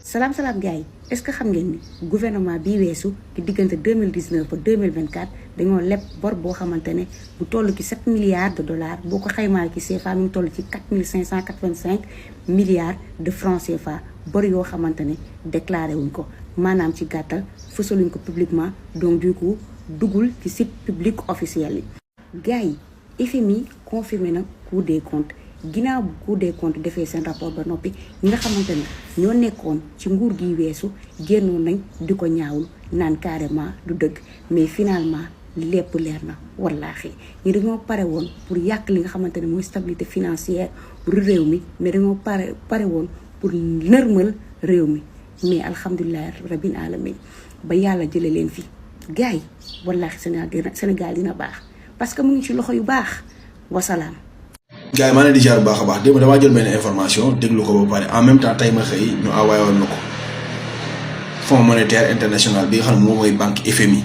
salaam gars yi est-ce que xam ngeen ni gouvernement bii weesu ci diggante 2019 ba 2024 dañoo leb bor boo xamante ne bu toll ci 7 milliards de dollars boo ko xaymaa ci CFA mi ngi toll ci 4585 milliards de francs CFA bor yoo xamante ne déclaré wuñ ko maanaam ci gàttal fësaluñ ko publiquement donc du coup duggul ci site public officiel yi. gars yi FMI confirmé na Cour des comptes. ginnaaw bu Cour des comptes defee seen rapport ba noppi ñi nga xamante ne ñoo nekkoon ci nguur gi weesu génnoon nañ di ko ñaawul naan carrément du dëgg mais finalement lépp leer na wallaahi ñi dañoo pare woon pour yàq li nga xamante ne mooy stabilité financière pour réew mi mais dañoo pare woon pour nërmal réew mi mais alhamdulilah rabbil alamin ba yàlla jëlee leen fi gars yi wallaahi Sénégal dina baax parce que mu ngi ci loxo yu baax wasalaam. gars yi maa ngi leen di jaar bu baax a baax démb damaa jël benn information déglu ko ba pare en même temps tey ma xëy ñu envoyé woon na ko Fonds monétaire international bi nga xam ne moom mooy banque FMI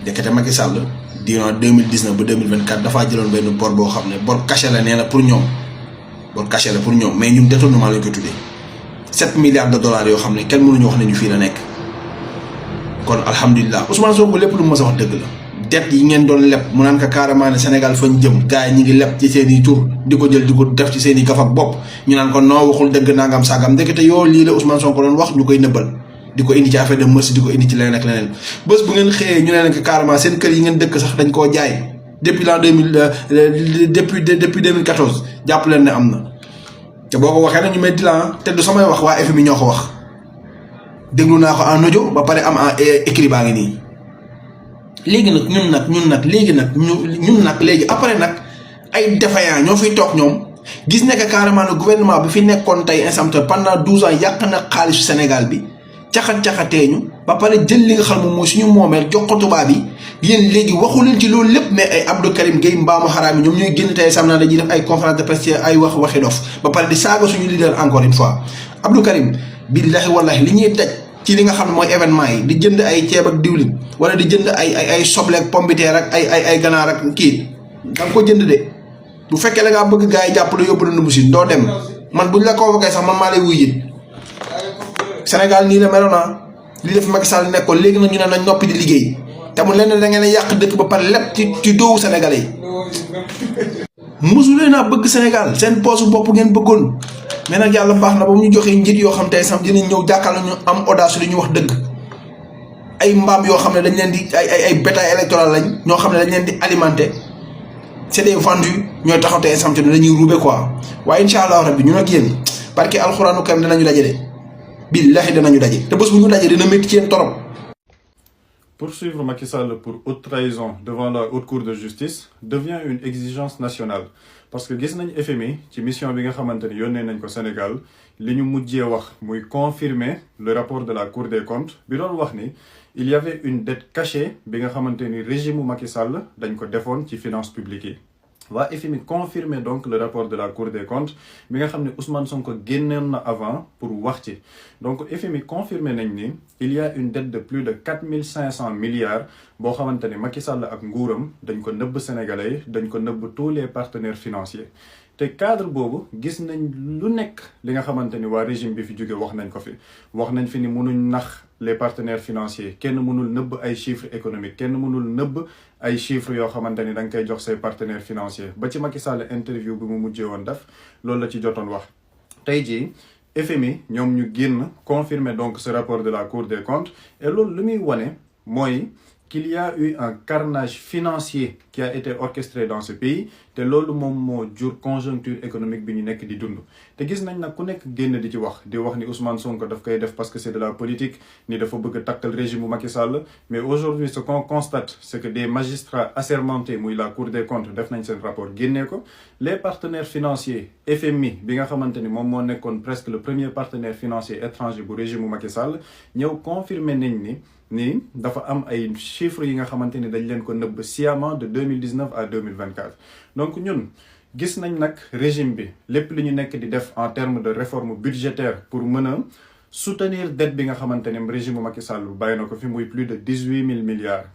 ndekete Macky Sall durant 2019 ba 2024 dafaa jëloon benn bor boo xam ne bor caché la nee na pour ñoom bor caché la pour ñoom mais ñun détournement lañ ko tuddee 7 milliards de dollars yoo xam ne kenn mënuñu wax ne ñu fii la nekk kon alhamdulilah Ousmane Sonko lépp lu mu mës a wax dëgg la. det yi ngeen doon leb mu naan ko carrément ne Sénégal fañ jëm gars yi ñi ngi leb ci seen i tur di ko jël di ko def ci seen i gaf ak bopp ñu naan ko noo waxul dëgg nangam sangam ndekete yoo lii la Ousmane Sonko doon wax ñu koy nëbbal di ko indi ci affaire de merci di ko indi ci leneen ak leneen bés bu ngeen xëyee ñu ne leen ko carrément seen kër yi ngeen dëkk sax dañ koo jaay depuis l'an 2000 depuis 2014 jàpp leen ne am na te boo ko waxee nag ñu metti la te du samay wax waa FMI ñoo ko wax déglu naa ko en audio ba pare am en écrit baa ngi nii léegi nag ñun nag léegi après nag ay défaillants ñoo fiy toog ñoom gis nekk carrément ne gouvernement bi fi nekkoon tey instant pendant 12 ans yàq na xaalisu Sénégal bi caxat-caxatee ñu ba pare jël li nga xam moom mooy suñu moomeel jox ko tubaab yi yéen léegi waxu leen ci loolu lépp mais ay Abdou Karim Gueye mbaamu xaraam yi ñoom ñooy génn tey sam naa dañuy def ay conférence de presse ay waxi dof ba pare di saaga suñu leader encore une fois Abdou Karim billahi wallahi li ñuy daj ci li nga xam ne mooy événement yi di jënd ay ceeb ak diwlin wala di jënd ay soble ak pombiteer ak ay ganaar ak kii da nga ko jënd de bu fekkee la ngaa bëgg gars yi jàpp la yóbbu la Numbusin doo dem man buñ la convoqué sax man maa lay wuy it Sénégal nii la meloon naa li def Macky Sall nekkoon léegi nag ñu ne nañ noppi di liggéey te mu lenn da ngeen a yàq dëkk ba pare lépp ci doowu Sénégalais yi mosulee naa bëgg Sénégal seen poosu bopp ngeen bëggoon mais nag yàlla baax na ba mu ñu joxee njiit yoo xam tey sam dinañ ñëw jàkkaarloo ñu am audace li ñu wax dëgg ay mbaam yoo xam ne dañ leen di ay bétail électoral lañ ñoo xam ne dañ leen di alimenter c'est des vendus ñooy taxaw tey sam te dañuy roube quoi waaye incha allah rabbi ñun ak yéen parce que alxuraanu karim danañu daje de billahi danañu daje te bés bu ñu daje dina métti ci yéen torop. Poursuivre Macky Sall pour haute trahison devant la haute cour de justice devient une exigence nationale parce que gis nañ FMI ci mission bi nga xamante ni yónnee nañ ko Sénégal li ñu mujjee wax muy confirmer le rapport de la cour des comptes bi doon wax ni il y avait une dette cachée bi nga xamante ni régime Macky Sall dañ ko defoon ci finances publiques yi. waa FMI confirmer donc le rapport de la Cour des comptes bi nga xam ne Ousmane Sonko génnoon na avant pour wax ci donc FMI confirmer nañ ni il y a une dette de plus de 4500 milliards boo xamante ne Macky Sall ak nguuram dañ ko nëbb Sénégalais dañ ko nëbb tous les partenaires financiers te cadre boobu gis nañ lu nekk li nga xamante ni waa régime bi fi jóge wax nañ ko fi wax nañ fi ni mënuñ nax les partenaires financiers kenn mënul nëbb ay chiffres économiques kenn mënul nëbb ay chiffres yoo xamante ni da nga koy jox say partenaires financiers ba ci Macky Sall interview bi mu mujjee woon def loolu la ci jotoon wax. tey jii FMI ñoom ñu génn confirmer donc ce rapport de la Cour des comptes et loolu lu muy wane mooy qu'il y a eu un carnage financier qui a été orchestré dans ce pays te loolu moom moo jur conjoncture économique bi ñu nekk di dund te gis nañ nag ku nekk génn di wax ni Ousmane Sonko daf koy def parce que c'est de la politique ni dafa bëgg a takkal régime bu Macky Sall mais aujourd'hui ce qu'on constate c'est que des magistrats assermentés muy la Cour des comptes def nañ seen rapport génnee ko les partenaires financiers FMI bi nga xamante ni moom moo nekkoon presque le premier partenaire financier étranger bu régime bu Macky Sall ñëw confirmer nañ ni dafa am ay chiffres yi nga xamante ni dañ leen ko nëbb sciemment de 2019 à 2024 donc ñun gis nañ nag régime bi lépp li ñu nekk di def en termes de réforme budgétaire pour mën a soutenir dette bi nga xamante ne régime bu Macky Sall bàyyi na ko fi muy plus de 18 000 milliards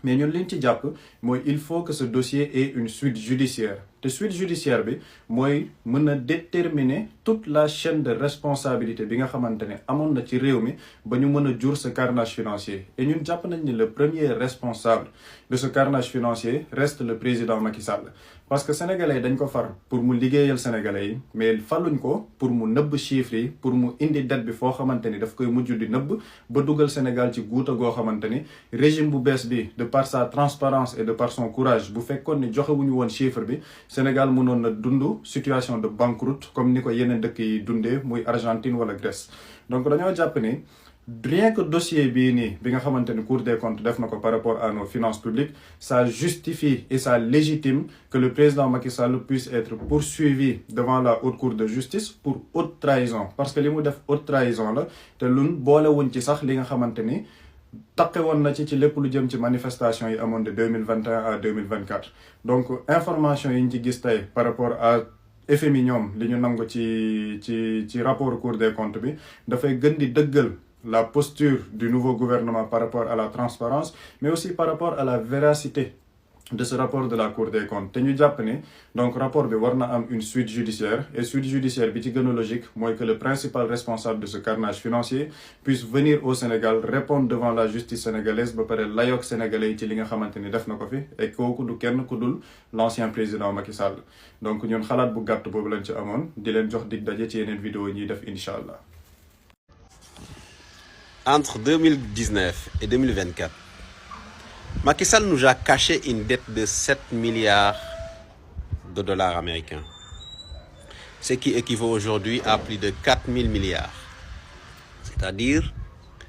mais ñun liñ ci jàpp mooy il faut que ce dossier ait une suite judiciaire te suite judiciaire bi mooy mën a déterminer toute la chaîne de responsabilité bi nga xamante ne amoon na ci réew mi ba ñu mën a jur ce carnage financier et ñun jàpp nañ ni le premier responsable de ce carnage financier reste le président Macky Sall parce que sénégalais yi dañ ko far pour mu liggéeyal sénégalais yi mais faluñ ko pour mu nëbb chiffres yi pour mu indi dette bi foo xamante ni daf koy mujj di nëbb ba dugal Sénégal ci guuta goo xamante ni régime bu bees bi de par sa transparence et de par son courage bu fekkoon ni joxewuñu woon chiffre bi Sénégal mënoon na dund situation de banqueroute comme ni ko yeneen dëkk yi dundee muy Argentine wala Grèce donc dañoo jàpp ni rien que dossier bii nii bi nga xamante ni Cour des comptes def na ko par rapport à nos finances publiques ça justifie et ça légitime que le président Macky Sall puisse être poursuivi devant la haute cour de justice pour haute trahison parce que li mu def haute trahison la te lun boolewuñ ci sax li nga xamante ni taqe woon na ci lépp lu jëm ci manifestation yi amoon de 2021 à 2024 donc information yi ñu ci gis tey par rapport à FMI ñoom li ñu nangu ci rapport Cour des comptes bi dafay gën di dëggal la posture du nouveau gouvernement par rapport à la transparence mais aussi par rapport à la véracité de ce rapport de la Cour des comptes te ñu jàpp ni donc rapport bi war na am une suite judiciaire et suite judiciaire bi ci gën a logique mooy que le principal responsable de ce carnage financier puisse venir au Sénégal répondre devant la justice sénégalaise ba pare layoog sénégalais yi ci li nga xamante ni def na ko fi et kooku du kenn ku dul l'ancien président Macky Sall donc ñun xalaat bu gàtt boobu lañ ci amoon di leen jox dig daje ci yeneen vidéo ñuy def incha allah. Entre 2019 et 2024, Macky Sall nous a caché une dette de 7 milliards de dollars américains, ce qui équivaut aujourd'hui à plus de 4 000 milliards, c'est-à-dire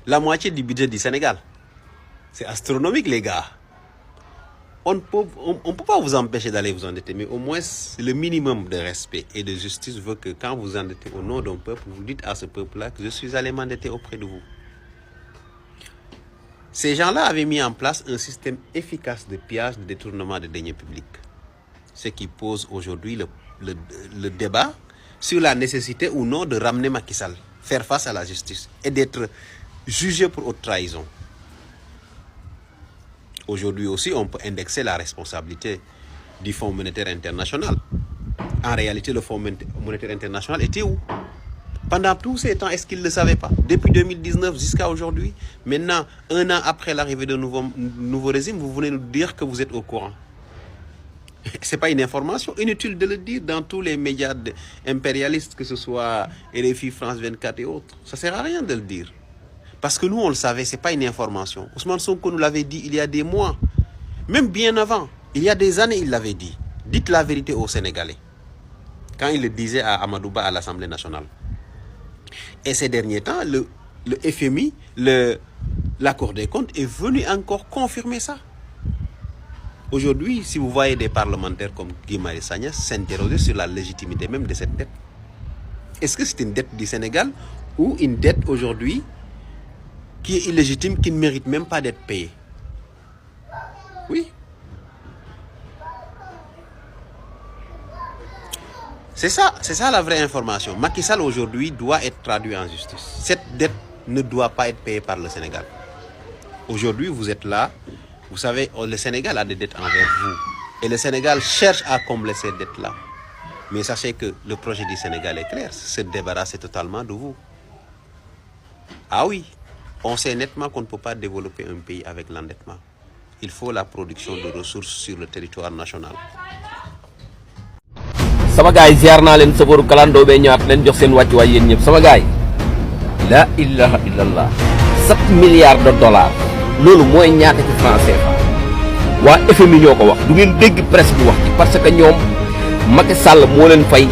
la moitié du budget du Sénégal. C'est astronomique, les gars. On ne peut pas vous empêcher d'aller vous endetter, mais au moins le minimum de respect et de justice veut que quand vous endettez au nom d'un peuple, vous dites à ce peuple-là que je suis allé m'endetter auprès de vous. Ces gens-là avaient mis en place un système efficace de pillage, de détournement de deniers publics. Ce qui pose aujourd'hui le débat sur la nécessité ou non de ramener Macky Sall, faire face à la justice et d'être jugé pour haute trahison. Aujourd'hui aussi, on peut indexer la responsabilité du Fonds monétaire international. En réalité, le Fonds monétaire international était où? Pendant tous ces temps, est-ce qu'ils ne le savaient pas? Depuis 2019 jusqu'à aujourd'hui, maintenant, 1 an après l'arrivée d'un nouveau régime, vous venez nous dire que vous êtes au courant. Ce n'est pas une information inutile de le dire dans tous les médias impérialistes, que ce soit RFI, France 24 et autres. Ça ne sert à rien de le dire. Parce que nous, on le savait, ce n'est pas une information. Ousmane Sonko nous l'avait dit il y a des mois, même bien avant. Il y a des années, il l'avait dit. Dites la vérité aux Sénégalais. Quand il le disait à Amadouba à l'Assemblée nationale. Et ces derniers temps, le FMI, la Cour des comptes est venu encore confirmer ça. Aujourd'hui, si vous voyez des parlementaires comme Guy Marius Sagna s'interroger sur la légitimité même de cette dette, est-ce que c'est une dette du Sénégal ou une dette aujourd'hui qui est illégitime, qui ne mérite même pas d'être payée? Oui. C'est ça la vraie information. Macky Sall aujourd'hui doit être traduit en justice. Cette dette ne doit pas être payée par le Sénégal. Aujourd'hui, vous êtes là. Vous savez, le Sénégal a des dettes envers vous. Et le Sénégal cherche à combler ces dettes-là. Mais sachez que le projet du Sénégal est clair. Se débarrasser totalement de vous. Ah oui, on sait nettement qu'on ne peut pas développer un pays avec l'endettement. Il faut la production de ressources sur le territoire national. sama gaay ziar naa leen safaru kalandoo bee ñaat leen jox seen wàcc waay yéen ñëpp sama gaay la ilaha illallah 7 milliards de dollars loolu mooy ñaata ci franc CFA waa FMI ñoo ko wax du ngeen dégg presse bi wax ci parce que ñoom Macky Sall moo leen fay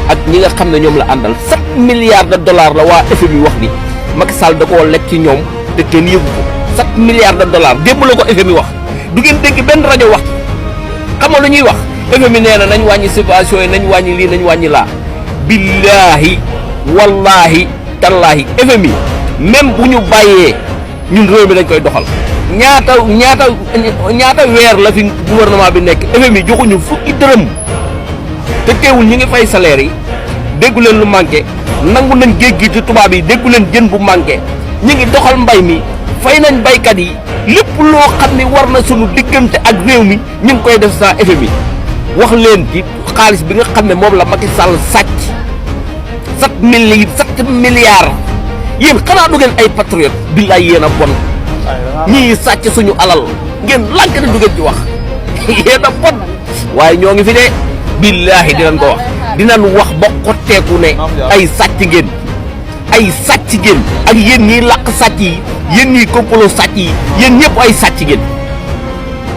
ak ñi nga xam ne ñoom la àndal 7 milliards de dollars la waa FMI wax ni Macky Sall da koo lekk ci ñoom te kenn yëgu ko 7 milliards de dollars démb la ko FMI wax du ngeen dégg benn rajo wax xam nga lu ñuy wax FMI nee na nañ wàññi subvention yi nañ wàññi lii nañ wàññi laa billaahi wallaahi tallaahi FMI même bu ñu bàyyee ñun réew mi dañ koy doxal ñaata weer la fi gouvernement bi nekk FMI joxuñu fukki dërëm te teewul ñu ngi fay salaire yi déggu leen lu manqué nangu nañ géej gi ci tubaab yi déggu leen jën bu manqué ñu ngi doxal mbay mi fay nañ baykat yi lépp loo xam ne war na sunu diggante ak réew mi ñu ngi koy def sans FMI wax leen ci xaalis bi nga xam ne moom la Macky Sall sàcc 7 milliards yéen xanaa du ngeen ay patriote billaay yéen a bon ñii sàcc suñu alal ngeen lànk ne du ngeen ci wax yéen a bon waaye ñoo ngi fi de billaahi dinañ ko wax dinañ wax ba xotteeku ne ay sàcc ngeen ak yéen ñiy làq sàcc yi yéen ñiy complot sàcc yi yéen ñëpp ay sàcc ngeen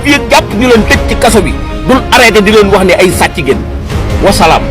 fii jàpp ñu leen tëj ci kaso bi dul arrêté di leen wax ne ay sàcc ngeen wasalaam